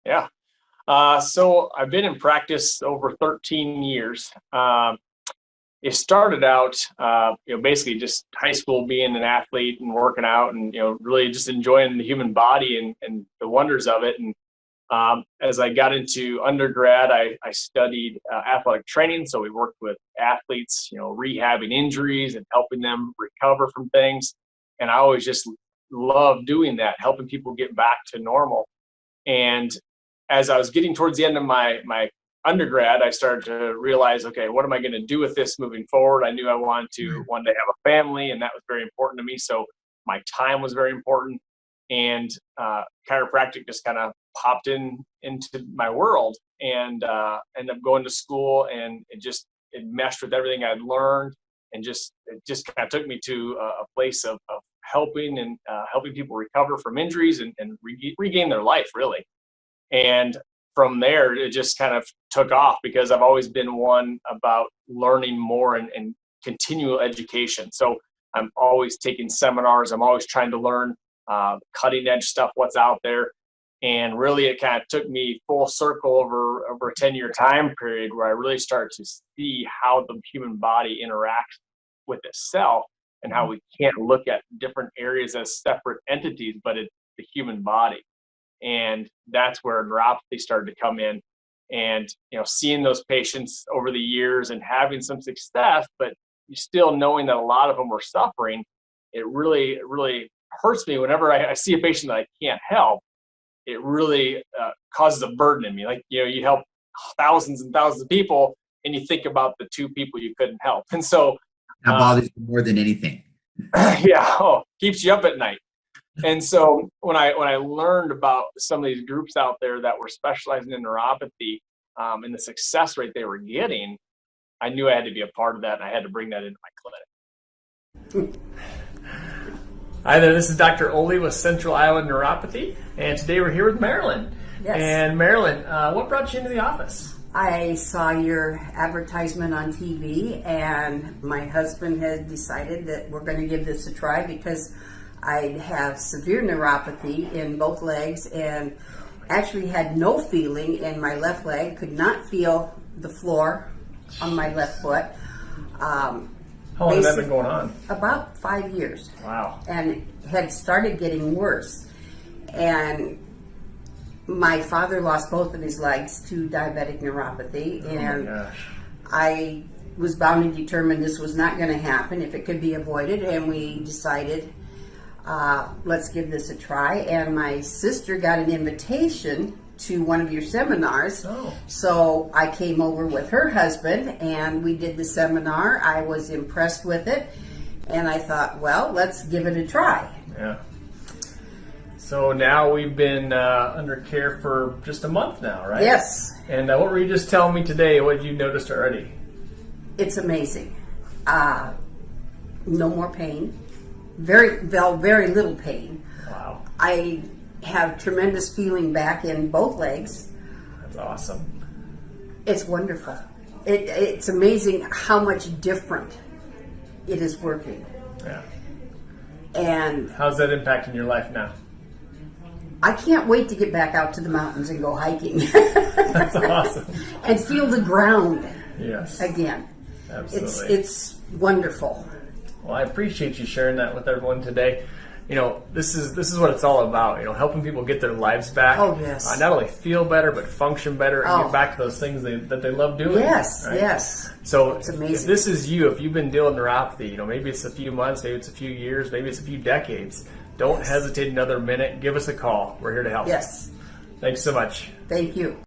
Yeah. So I've been in practice over 13 years. It started out, basically just high school, being an athlete and working out, and really just enjoying the human body and the wonders of it. And as I got into undergrad, I studied athletic training. So we worked with athletes, rehabbing injuries and helping them recover from things. And I always just loved doing that, helping people get back to normal. And as I was getting towards the end of my undergrad, I started to realize, okay, what am I going to do with this moving forward? I knew I wanted to one day have a family, and that was very important to me. So my time was very important, and chiropractic just kind of popped into my world, and ended up going to school, and it meshed with everything I'd learned, and it just kind of took me to a place of helping people recover from injuries and regain their life, really. And from there, it just kind of took off, because I've always been one about learning more and continual education. So I'm always taking seminars. I'm always trying to learn cutting edge stuff, what's out there. And really, it kind of took me full circle over a 10-year time period, where I really started to see how the human body interacts with itself, and how we can't look at different areas as separate entities, but it's the human body. And that's where neuropathy started to come in. And seeing those patients over the years and having some success, but still knowing that a lot of them were suffering, it really hurts me whenever I see a patient that I can't help. It really causes a burden in me. Like, you help thousands and thousands of people, and you think about the two people you couldn't help. And so that bothers you more than anything. Keeps you up at night. And so when I learned about some of these groups out there that were specializing in neuropathy, and the success rate they were getting, I knew I had to be a part of that, and I had to bring that into my clinic. Hi there, this is Dr. Ole with Central Iowa Neuropathy, and today we're here with Marilyn. Yes. And Marilyn, what brought you into the office? I saw your advertisement on TV, and my husband had decided that we're going to give this a try, because I have severe neuropathy in both legs, and actually had no feeling in my left leg, could not feel the floor on my left foot. How long has that been going on? About 5 years. Wow. And had started getting worse. And my father lost both of his legs to diabetic neuropathy, and my gosh. I was bound and determined this was not going to happen if it could be avoided, and we decided, let's give this a try. And my sister got an invitation to one of your seminars. Oh. So I came over with her husband, and we did the seminar. I was impressed with it, and I thought, well, let's give it a try. Yeah. So now we've been under care for just a month now, right? Yes. And what were you just telling me today? What have you noticed already? It's amazing. No more pain. Very little pain. Wow. I have tremendous feeling back in both legs. That's awesome. It's wonderful. It's amazing how much different it is working. Yeah. And how's that impacting your life now? I can't wait to get back out to the mountains and go hiking. That's awesome. And feel the ground again. Absolutely. It's wonderful. Well, I appreciate you sharing that with everyone today. This is what it's all about. Helping people get their lives back. Oh, yes. Not only feel better, but function better and get back to those things that they love doing. Yes, right? yes. So it's amazing. If this is you, if you've been dealing with neuropathy, maybe it's a few months, maybe it's a few years, maybe it's a few decades. Don't hesitate another minute. Give us a call. We're here to help. Yes. Thanks so much. Thank you.